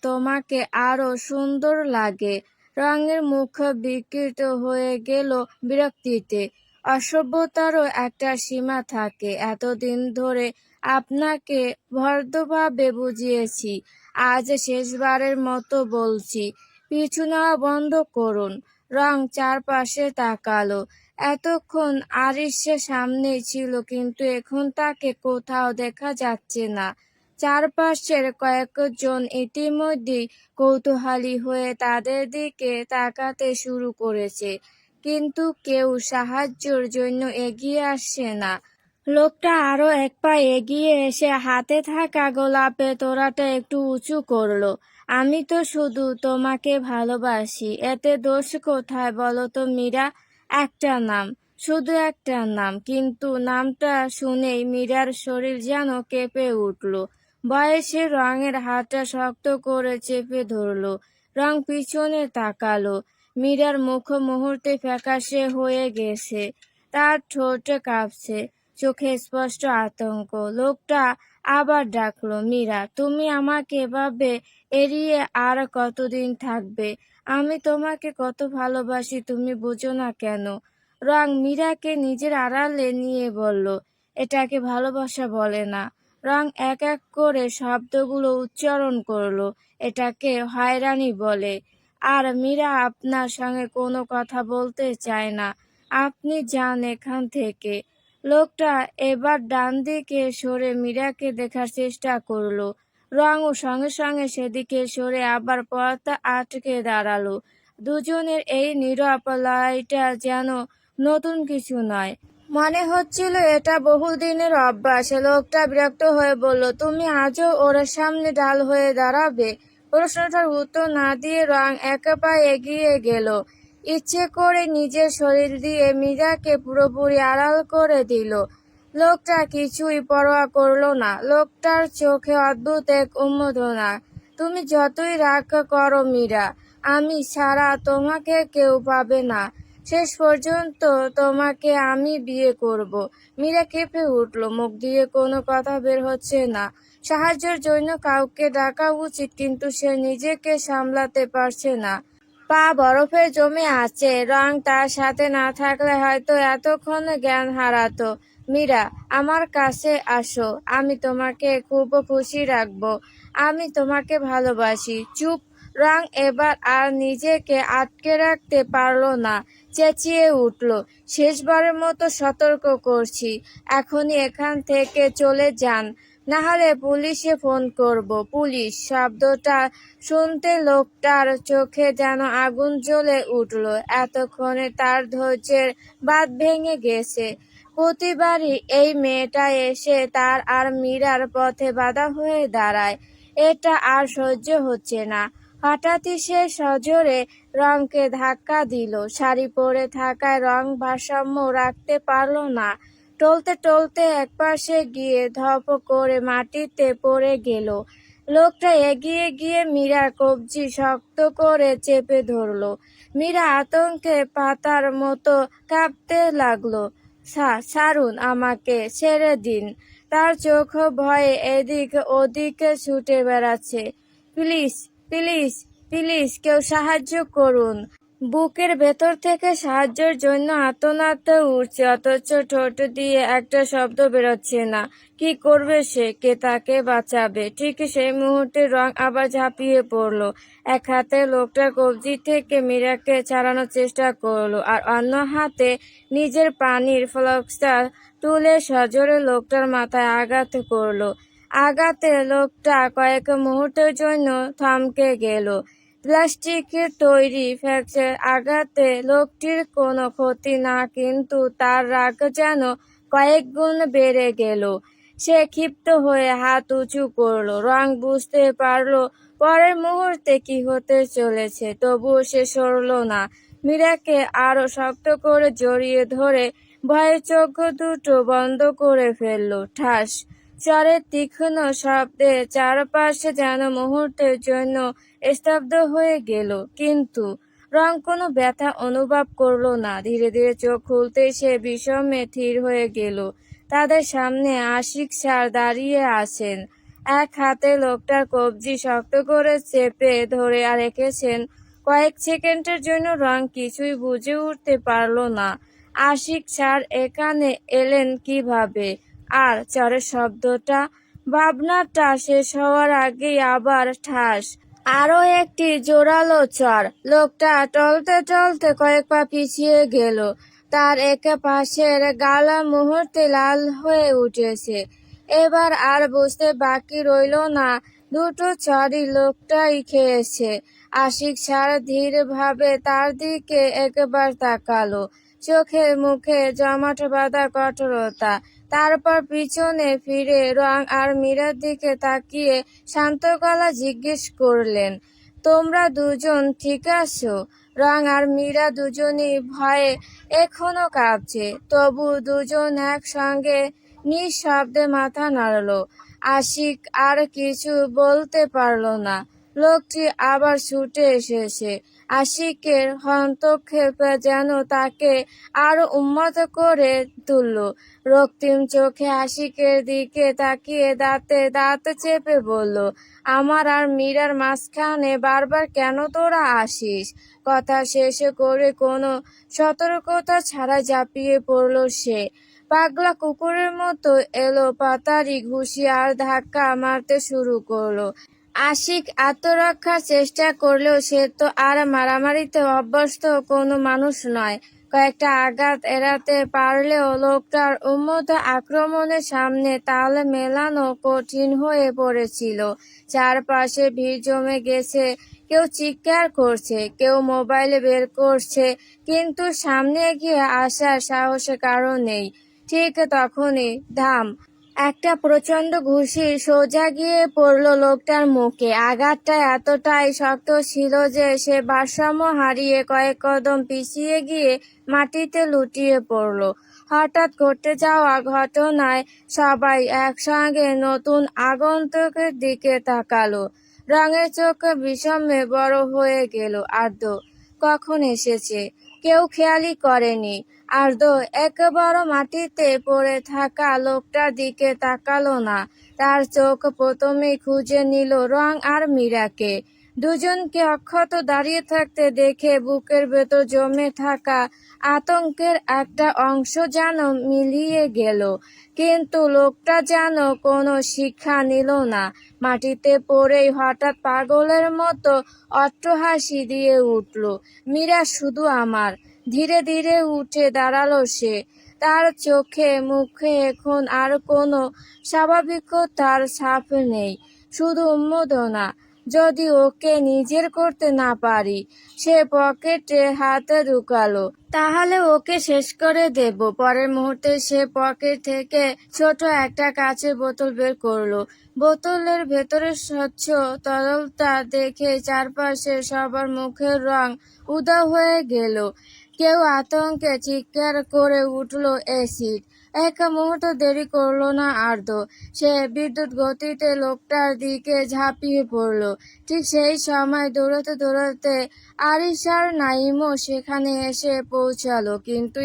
তোমাকে আরো সুন্দর লাগে। রঙের মুখ বিকৃত হয়ে গেল বিরক্তিতে। অসভ্যতারও একটা সীমা থাকে। এতদিন ধরে আপনাকে ভদ্রভাবে বুঝিয়েছি, আজ শেষবারের মতো বলছি, পিছু নেওয়া বন্ধ করুন। রং চারপাশে তাকালো। এতক্ষণ আরিশের সামনেই ছিল, কিন্তু এখন তাকে কোথাও দেখা যাচ্ছে না। চারপাশের কয়েকজন ইতিমধ্যেই কৌতূহলী হয়ে তাদের দিকে তাকাতে শুরু করেছে, কিন্তু কেউ সাহায্যের জন্য এগিয়ে আসছে না। লোকটা আরো এক পা এগিয়ে এসে হাতে থাকা গোলাপের তোড়াটা একটু উঁচু করলো। আমি তো শুধু তোমাকে ভালোবাসি, এতে দোষ কোথায় বলো তো মীরা? একটা নাম, শুধু একটা নাম। কিন্তু নামটা শুনেই মীরার শরীর যেন কেঁপে উঠল। বয়সে রঙের হাতটা শক্ত করে চেপে ধরলো। রং পিছনে তাকালো। মীরার মুখ মুহূর্তে ফ্যাকাশে হয়ে গেছে, তার ঠোঁট কাঁপছে, চোখে স্পষ্ট আতঙ্ক। লোকটা আবার ডাকলো, মীরা, তুমি আমাকে এভাবে এড়িয়ে আর কতদিন থাকবে? আমি তোমাকে কত ভালোবাসি, তুমি বুঝো না কেন? রং মীরাকে নিজের আড়ালে নিয়ে বলল, এটাকে ভালোবাসা বলে না। রং এক এক করে শব্দগুলো উচ্চারণ করলো, এটাকে হয়রানি বলে। আর মীরা আপনার সঙ্গে কোনো কথা বলতে চায় না, আপনি যান এখান থেকে। লোকটা এবার ডান দিকে সরে মীরাকে দেখার চেষ্টা করলো। রংও সঙ্গে সঙ্গে সেদিকে সরে আবার পথ আটকে দাঁড়ালো। দুজনের এই নীরব লড়াইটা যেন নতুন কিছু নয়, মনে হচ্ছিল এটা বহুদিনের অভ্যাস। লোকটা বিরক্ত হয়ে বলল, তুমি আজও ওর সামনে ঢাল হয়ে দাঁড়াবে? প্রশ্নটার উত্তর না দিয়ে রং এক পা এগিয়ে গেল, ইচ্ছে করে নিজের শরীর দিয়ে মীরাকে পুরোপুরি আড়াল করে দিল। লোকটা কিছুই পরোয়া করলো না। লোকটার চোখে অদ্ভুত এক উন্মাদনা। তুমি যতই রাগ করো মীরা, আমি ছাড়া তোমাকে কেউ পাবে না। শেষ পর্যন্ত তোমাকে আমি বিয়ে করব। মীরা কেঁপে উঠল, মুখ দিয়ে কোনো কথা বের হচ্ছে না। সাহায্যের জন্য কাউকে ডাকা উচিত, কিন্তু সে নিজেকে সামলাতে পারছে না। পা বরফে জমে আছে। রং তার সাথে না থাকলে হয়তো এতক্ষণ জ্ঞান হারাতো। মীরা, আমার কাছে আসো, আমি তোমাকে খুব খুশি রাখবো। আমি তোমাকে ভালোবাসি। চুপ। রং এবার আর নিজেকে আটকে রাখতে পারলো না, চেঁচিয়ে উঠল, শেষবারের মতো সতর্ক করছি, এখনই এখান থেকে চলে যান, নাহলে পুলিশে ফোন করব। পুলিশ শব্দটা শুনতে লোকটার চোখে যেন আগুন জ্বলে উঠল। এতক্ষণে তার ধৈর্যের বাঁধ ভেঙে গেছে। প্রতিবারই এই মেয়েটা এসে তার আর মীরার পথে বাধা হয়ে দাঁড়ায়। এটা আর সহ্য হচ্ছে না। হঠাৎই সে সজোরে রংকে ধাক্কা দিল। শাড়ি পরে থাকায় রং ভারসাম্য রাখতে পারল না। টলতে টলতে একপাশে গিয়ে ধপ করে মাটিতে পড়ে গেল। লোকটা এগিয়ে গিয়ে মীরার কবজি শক্ত করে চেপে ধরল। মীরা আতঙ্কে পাতার মতো কাঁপতে লাগলো। ছাড়ুন আমাকে, ছেড়ে দিন। তার চোখ ভয়ে এদিক ওদিকে ছুটে বেড়াচ্ছে। প্লিজ, প্লিজ, প্লিজ, কেউ সাহায্য করুন। বুকের ভেতর থেকে সাহায্যের জন্য আর্তনাদ উঠছে, অথচ ঠোঁট দিয়ে একটা শব্দ বেরোচ্ছে না। কি করবে সে? কে তাকে বাঁচাবে? ঠিক সেই মুহূর্তে রং আবার ঝাঁপিয়ে পড়লো। এক হাতে লোকটার কবজি থেকে মীরাকে ছাড়ানোর চেষ্টা করলো, আর অন্য হাতে নিজের পানির ফ্লাস্কটা তুলে সজোরে লোকটার মাথায় আঘাত করলো। আঘাতে লোকটা কয়েক মুহূর্তের জন্য থমকে গেল। প্লাস্টিকের তৈরি ফ্র্যাকচার আঘাতে লোকটির কোনো ক্ষতি না, কিন্তু তার রাগ যেন কয়েক গুণ বেড়ে গেল। সে ক্ষিপ্ত হয়ে হাত উঁচু করলো। রং বুঝতে পারলো পরের মুহূর্তে কি হতে চলেছে, তবুও সে সরল না। মীরাকে আরো শক্ত করে জড়িয়ে ধরে ভয়ে চোখ দুটো বন্ধ করে ফেললো। ঠাস চরের তীক্ষ্ণ শব্দে চারপাশে যেন মুহূর্তের জন্য স্তব্ধ হয়ে গেল, কিন্তু রং কোনো ব্যথা অনুভব করলো না। ধীরে ধীরে চোখ খুলতেই সে বিষমে থির হয়ে গেল। তাদের সামনে আশিক স্যার দাঁড়িয়ে আছেন। এক হাতে লোকটার কবজি শক্ত করে চেপে ধরে রেখেছেন। কয়েক সেকেন্ডের জন্য রং কিছুই বুঝে উঠতে পারল না। আশিক স্যার এখানে এলেন কিভাবে? আর চরের শব্দটা? ভাবনাটা শেষ হওয়ার আগেই আবার ঠাস আরো একটি জোরালো চর। লোকটা টলতে টলতে কয়েক পা পিছিয়ে গেল। তার এক পাশের গালা মুহূর্তে লাল হয়ে উঠেছে। এবার আর বুঝতে বাকি রইল না দুটো চরই লোকটাই খেয়েছে। আশিক স্যার ধীরভাবে তার দিকে একবার তাকালো, চোখে মুখে জমাট বাঁধা কঠোরতা। তারপর পিছনে ফিরে রং আর মীরার দিকে তাকিয়ে শান্ত গলা জিজ্ঞেস করলেন, তোমরা দুজন ঠিক আছো? রং আর মীরা দুজনই ভয়ে এখনো কাঁপছে, তবু দুজন একসঙ্গে নিঃশব্দে মাথা নাড়ল। আশিক আর কিছু বলতে পারল না। লোকটি আবার ছুটে এসেছে। আশিকের হস্তক্ষেপে যেন তাকে আরো উন্মত্ত করে তুলল। রক্তিম চোখে আশিকের দিকে তাকিয়ে দাঁতে দাঁত চেপে বলল, আমার আর মীরার মাঝখানে বারবার কেন তোরা আসিস? কথা শেষ করে কোনো সতর্কতা ছাড়া ঝাঁপিয়ে পড়ল সে। পাগলা কুকুরের মতো এলো পাতারি ঘুষি আর ধাক্কা মারতে শুরু করলো। আশিক আত্মরক্ষার চেষ্টা করলেও সে তো আর মারামারিতে অভ্যস্ত কোনো মানুষ নয়। কয়েকটা আঘাত এড়াতে পারলেও লোকটার উন্মত্ত আক্রমণের সামনে তাল মেলানো কঠিন হয়ে পড়েছিল। চারপাশে ভিড় জমে গেছে। কেউ চিৎকার করছে, কেউ মোবাইল বের করছে, কিন্তু সামনে এগিয়ে আসার সাহস কারো নেই। ঠিক তখনই ধাম একটা প্রচন্ড ঘুষি সোজা গিয়ে পড়ল লোকটার মুখে। আঘাতটা এতটাই শক্ত ছিল যে সে ভারসাম্য হারিয়ে কয়েক কদম পিছিয়ে গিয়ে মাটিতে লুটিয়ে পড়ল। হঠাৎ ঘটে যাওয়া ঘটনায় সবাই একসঙ্গে নতুন আগন্তুকের দিকে তাকালো। রঙের চোখ বিষমে বড় হয়ে গেল। আর্দ্র কখন এসেছে কেউ খেয়ালই করেনি। আর্দ্র একেবারে মাটিতে পড়ে থাকা লোকটার দিকে তাকালো না। তার চোখ প্রথমেই খুঁজে নিল রং আর মীরাকে। দুজনকে অক্ষত দাঁড়িয়ে থাকতে দেখে বুকের ভেতর জমে থাকা আতঙ্কের একটা অংশ যেন মিলিয়ে গেল। কিন্তু লোকটা যেন কোনো শিক্ষা নিল না। মাটিতে পড়েই হঠাৎ পাগলের মতো অট্টহাসি দিয়ে উঠল, মীরা শুধু আমার। ধীরে ধীরে উঠে দাঁড়ালো সে। তার চোখে মুখে এখন আর কোনো স্বাভাবিকতার ছাপ নেই, শুধু উন্মাদনা। যদি ওকে নিজের করতে না পারি, সে পকেটে হাতে ঢুকালো, তাহলে ওকে শেষ করে দেব। পরের মুহূর্তে সে পকেট থেকে ছোট একটা কাচের বোতল বের করলো। বোতলের ভেতরে স্বচ্ছ তরলতা দেখে চারপাশে সবার মুখের রং উধাও হয়ে গেল। কেউ আতঙ্কে চিৎকার করে উঠল, অ্যাসিড! এক মুহূর্ত দেরি করল না আর্দ্র। সে বিদ্যুৎ গতিতে লোকটার দিকে ঝাঁপিয়ে পড়ল। ঠিক সেই সময় দৌড়াতে দৌড়াতে আরিশার নাইমও সেখানে এসে পৌঁছালো। কিন্তু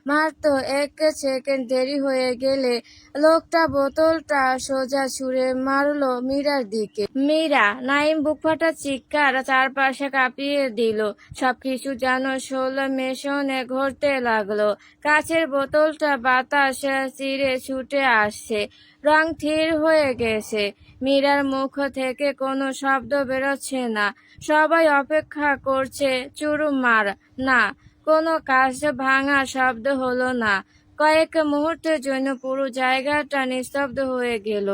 মাত্র এক সেকেন্ড দেরি হয়ে গেলে লোকটা বোতলটা সোজা ছুঁড়ে মারল মীরার দিকে। মীরা! নাইম বুকফাটা চিৎকার চারপাশে কাঁপিয়ে দিল। সবকিছু যেন শোল মেশনে ঘুরতে লাগলো। কাছের বোতলটা বাতাস চিরে ছুটে আসছে। রং থির হয়ে গেছে। মীরার মুখ থেকে কোনো শব্দ বেরোচ্ছে না। সবাই অপেক্ষা করছে চুরু মার। না, কোনো কাঁচ ভাঙার শব্দ হলো না। কয়েক মুহূর্তের জন্য পুরো জায়গাটা নিস্তব্ধ হয়ে গেল।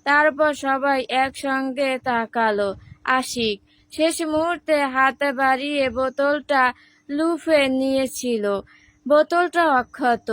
তারপর সবাই একসঙ্গে তাকালো। আশিক শেষ মুহূর্তে হাত বাড়িয়ে বোতলটা লুফে নিয়েছিল। বোতলটা অক্ষত,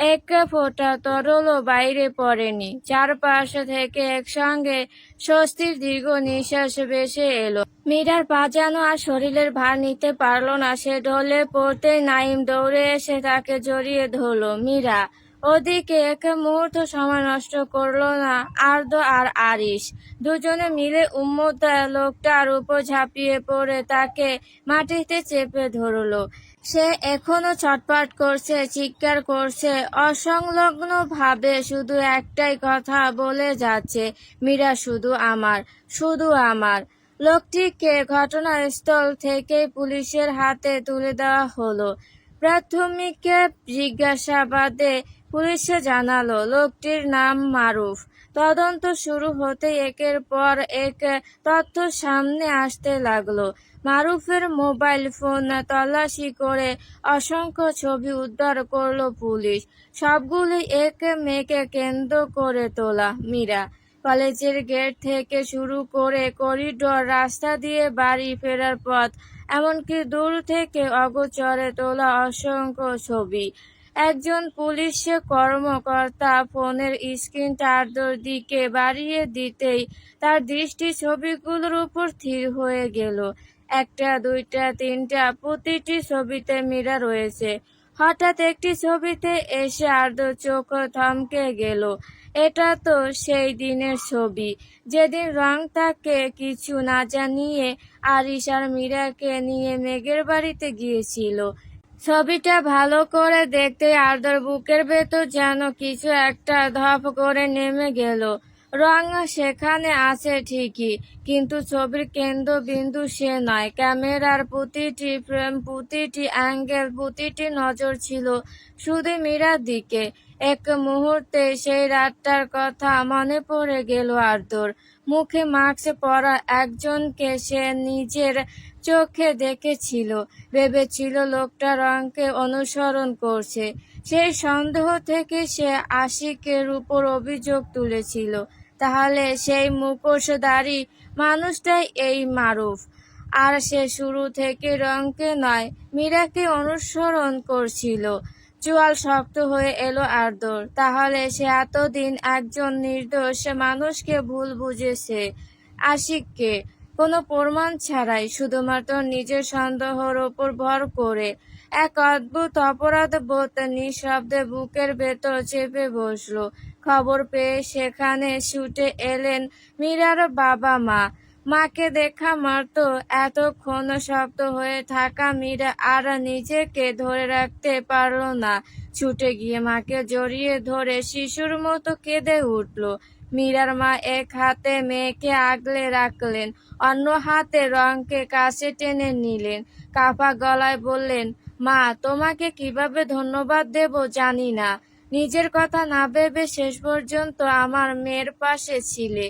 এক ফোঁটা তরলও বাইরে পড়েনি। চারপাশ থেকে একসঙ্গে স্বস্তির দীর্ঘ নিঃশ্বাস ভেসে এলো। মীরার পা যেন আর শরীরের ভার নিতে পারল না। সে ঢলে পড়তেই নাইম দৌড়ে এসে তাকে জড়িয়ে ধরল। মীরা! ওদিকে এক মুহূর্ত সময় নষ্ট করলো না আর্দ্র আর আরিশ। দুজনে মিলে উন্মত্ত লোকটার উপর ঝাঁপিয়ে পড়ে তাকে মাটিতে চেপে ধরলো। সে এখনো ছটফট করছে, চিৎকার করছে, অসংলগ্ন ভাবে শুধু একটাই কথা বলে যাচ্ছে, মীরা শুধু আমার, শুধু আমার। লোকটিকে ঘটনাস্থল থেকে পুলিশের হাতে তুলে দেওয়া হলো। প্রাথমিক জিজ্ঞাসাবাদে পুলিশে জানালো লোকটির নাম মারুফ। তদন্ত শুরু হতেই একের পর এক তথ্য সামনে আসতে লাগলো। মারুফের মোবাইল ফোন তল্লাশি করে অসংখ্য ছবি উদ্ধার করলো পুলিশ। সবগুলি এক মেয়েকে কেন্দ্র করে তোলা। মীরা কলেজের গেট থেকে শুরু করে করিডোর, রাস্তা দিয়ে বাড়ি ফেরার পথ, এমনকি দূর থেকে অগোচরে তোলা অসংখ্য ছবি। একজন পুলিশ কর্মকর্তা ফোনের স্ক্রিনটা আর্দ্রর দিকে বাড়িয়ে দিতেই তার দৃষ্টি ছবিগুলোর উপর স্থির হয়ে গেল। একটা, দুইটা, তিনটা, প্রতিটি ছবিতে মীরা রয়েছে। হঠাৎ একটি ছবিতে এসে আর্দ্র চোখ থমকে গেল। এটা তো সেই দিনের ছবি যেদিন রং তাকে কিছু না জানিয়ে আরিশ আর মীরাকে নিয়ে মেঘের বাড়িতে গিয়েছিল। ছবিটা ভালো করে দেখতে আর্দ্রর বুকের ভেতর যেন কিছু একটা ধপ করে নেমে গেল। রং সেখানে আছে ঠিকই, কিন্তু ছবির কেন্দ্রবিন্দু সে নয়। ক্যামেরার প্রতিটি ফ্রেম, প্রতিটি অ্যাঙ্গেল, প্রতিটি নজর ছিল শুধু মীরার দিকে। এক মুহূর্তে সেই রাতটার কথা মনে পড়ে গেল আর্দ্রর। মুখে মাস্ক পরা একজনকে সে নিজের চোখে দেখেছিল, ভেবেছিল লোকটা রংকে অনুসরণ করছে। সেই সন্দেহ থেকে সে আশিকের উপর অভিযোগ তুলেছিল। তাহলে সেই মুখোশধারী মানুষটাই এই মারুফ। আর সে শুরু থেকে রংকে নয়, মীরাকে অনুসরণ করছিল। চোয়াল শক্ত হয়ে এলো আর্দ্রর। তাহলে সে এতদিন একজন নির্দোষ মানুষকে ভুল বুঝেছে, আশিককে, কোনো প্রমাণ ছাড়াই, শুধুমাত্র নিজের সন্দেহের ওপর ভর করে। এক অদ্ভুত অপরাধ বোধ নিঃশব্দে বুকের ভেতর চেপে বসলো। খবর পেয়ে সেখানে ছুটে এলেন মীরার বাবা মা। মাকে দেখা মাত্র এতক্ষণ শক্ত হয়ে থাকা মীরা আর নিজেকে ধরে রাখতে পারল না। ছুটে গিয়ে মাকে জড়িয়ে ধরে শিশুর মতো কেঁদে উঠল। মীরার মা এক হাতে মেয়েকে আগলে রাখলেন, অন্য হাতে রংকে কাছে টেনে নিলেন। কাঁপা গলায় বললেন, মা, তোমাকে কিভাবে ধন্যবাদ দেব জানি না। নিজের কথা না ভেবে শেষ পর্যন্ত আমার মেয়ের পাশে ছিলে।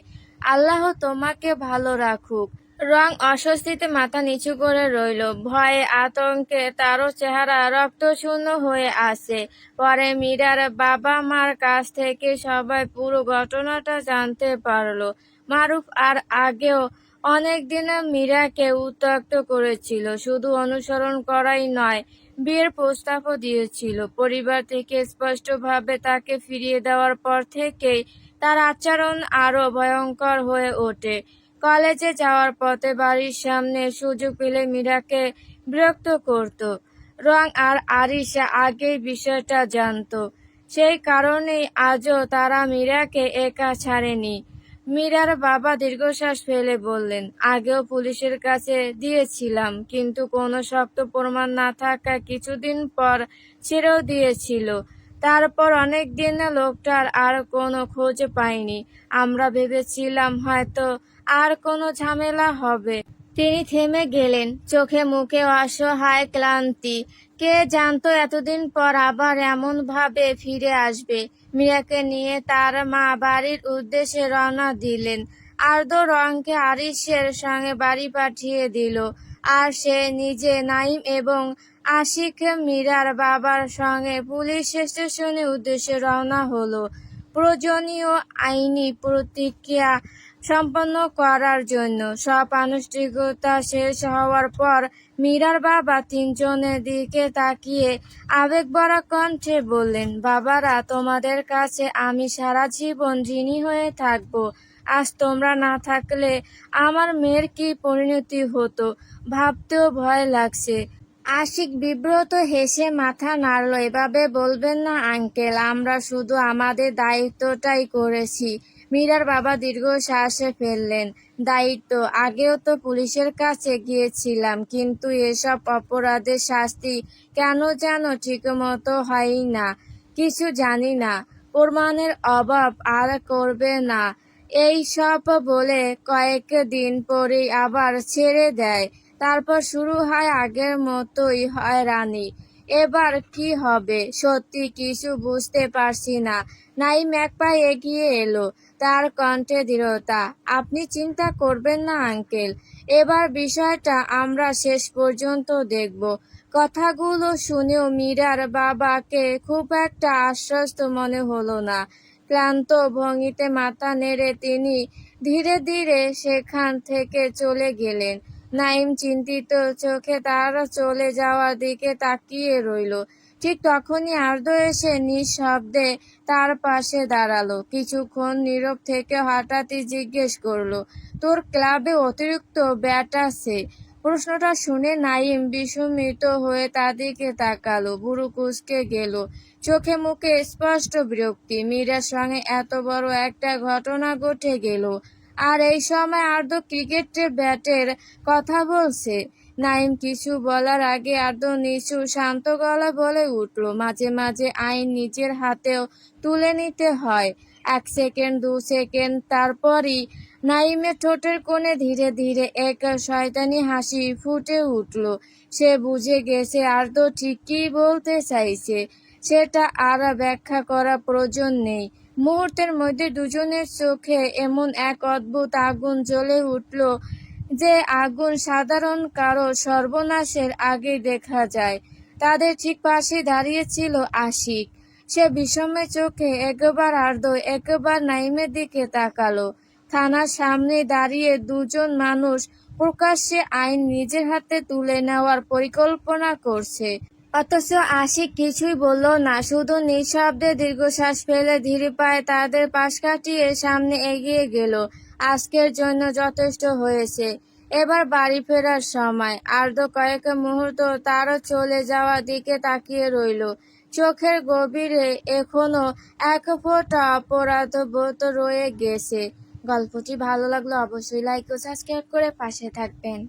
আল্লাহ তোমাকে ভালো রাখুক। রং অস্বস্তিতে মাথা নিচু করে রইল। ভয়ে আতঙ্কে তারও চেহারা রক্তশূন্য হয়ে আসে। পরে মীরার বাবা মার কাছ থেকে সবাই পুরো ঘটনাটা জানতে পারল। মারুফ আর আগেও অনেকদিন মীরাকে উত্ত্যক্ত করেছিল। শুধু অনুসরণ করাই নয়, বিয়ের প্রস্তাবও দিয়েছিল। পরিবার থেকে স্পষ্টভাবে তাকে ফিরিয়ে দেওয়ার পর থেকেই তার আচরণ আরো ভয়ঙ্কর হয়ে ওঠে। কলেজে যাওয়ার পথে বাড়ির সামনে সুযোগ পেলে মীরাকে বিরক্ত করত। রং আর আরিশা আগেই বিষয়টা জানতো। সেই কারণেই আজও তারা মীরাকে একা ছাড়েনি। মীরার বাবা দীর্ঘশ্বাস ফেলে বললেন, আগেও পুলিশের কাছে দিয়েছিলাম, কিন্তু কোনো শক্ত প্রমাণ না থাকায় কিছুদিন পর ছেড়েও দিয়েছিল। তারপর অনেকদিন লোকটার আর কোনো খোঁজ পাইনি। আমরা ভেবেছিলাম হয়তো আর কোনো ঝামেলা হবে। তিনি থেমে গেলেন, চোখে মুখে অসহায় ক্লান্তি। কে জানতো এতদিন পর আবার এমন ভাবে ফিরে আসবে। মীরাকে নিয়ে তার মা বাড়ির উদ্দেশ্যে রওনা দিলেন। আর্দ্র রংকে আরিশের সঙ্গে বাড়ি পাঠিয়ে দিল, আর সে নিজে নাইম এবং আশিক মীরার বাবার সঙ্গে পুলিশ স্টেশনের উদ্দেশ্যে রওনা হলো প্রয়োজনীয় আইনি প্রতিক্রিয়া সম্পন্ন করার জন্য। সব আনুষ্ঠানিকতা শেষ হওয়ার পর মীরার বাবা তিনজনের দিকে তাকিয়ে আবেগভরা কণ্ঠে বললেন, বাবারা, তোমাদের কাছে আমি সারা জীবন ঋণী হয়ে থাকব। আজ তোমরা না থাকলে আমার মেয়ের কি পরিণতি হতো ভাবতেও ভয় লাগছে। আশিক বিব্রত হেসে মাথা নাড়ল। এভাবে বলবেন না আঙ্কেল, আমরা শুধু আমাদের দায়িত্বটাই করেছি। মীরার বাবা দীর্ঘশ্বাসে ফেললেন। দায়িত্ব? আগেও তো পুলিশের কাছে গিয়েছিলাম, কিন্তু এসব অপরাধের শাস্তি কেন যেন ঠিকমতো হয় না। কিছু জানি না, প্রমাণের অভাব আর করবে না। এই সব বলে কয়েকদিন পরেই আবার ছেড়ে দেয়। তারপর শুরু হয় আগের মতোই হয়রানি। এবার কি হবে সত্যি কিছু বুঝতে পারছি না। নাইম এক পা এগিয়ে এলো, তার কণ্ঠে দৃঢ়তা। আপনি চিন্তা করবেন না আঙ্কেল, এবার বিষয়টা আমরা শেষ পর্যন্ত দেখব। কথাগুলো শুনেও মীরার বাবাকে খুব একটা আশ্বস্ত মনে হলো না। ক্লান্ত ভঙ্গিতে মাথা নেড়ে তিনি ধীরে ধীরে সেখান থেকে চলে গেলেন। নাইম চিন্তিত চোখে তার চলে যাওয়ার দিকে তাকিয়ে রইল। ঠিক তখনই আর্দ্র এসে নিঃশব্দে তার পাশে দাঁড়ালো। কিছুক্ষণ নীরব থেকে হঠাৎই জিজ্ঞেস করলো, তোর ক্লাবে অতিরিক্ত ব্যাট আছে? প্রশ্নটা শুনে নাইম বিস্মিত হয়ে তাদিকে তাকালো। ভুরু কুঁচকে গেল, চোখে মুখে স্পষ্ট বিরক্তি। মীরার সঙ্গে এত বড় একটা ঘটনা ঘটে গেল, আর এই সময় আর্দ্র ক্রিকেটের ব্যাটের কথা বলছে। নাইম কিছু বলার আগে আর্দ্র নিচু শান্ত গলায় বলে উঠল, মাঝে মাঝে আইন নিজের হাতেও তুলে নিতে হয়। 1 সেকেন্ড, 2 সেকেন্ড, তারপরই নাইমের ঠোঁটের কোণে ধীরে ধীরে এক শয়তানি হাসি ফুটে উঠল। সে বুঝে গেছে আর্দ্র ঠিক কী বলতে চাইছে, সেটা আর ব্যাখ্যা করা প্রয়োজন নেই। মুহূর্তের মধ্যে দুজনের চোখে এমন এক অদ্ভুত আগুন জ্বলে উঠল, যে আগুন সাধারণ কারো সর্বনাশের আগেই দেখা যায়। তাদের ঠিক পাশে দাঁড়িয়ে ছিল আশিক। সে বিষমে চোখে একবার আর্দ্র একবার নাইমের দিকে তাকালো। থানার সামনে দাঁড়িয়ে দুজন মানুষ প্রকাশ্যে আইন নিজের হাতে তুলে নেওয়ার পরিকল্পনা করছে। অথচ আশিক কিছুই বলল না, শুধু নিঃশব্দে দীর্ঘশ্বাস ফেলে ধীরে পায়ে তাদের পাশ কাটিয়ে সামনে এগিয়ে গেল। আজকের জন্য যথেষ্ট হয়েছে, এবার বাড়ি ফেরার সময়। আর্দ্র কয়েক মুহূর্ত তারও চলে যাওয়ার দিকে তাকিয়ে রইল। চোখের গভীরে এখনো এক ফোঁটা অপরাধবোধ রয়ে গেছে। গল্পটি ভালো লাগলে অবশ্যই লাইক ও সাবস্ক্রাইব করে পাশে থাকবেন।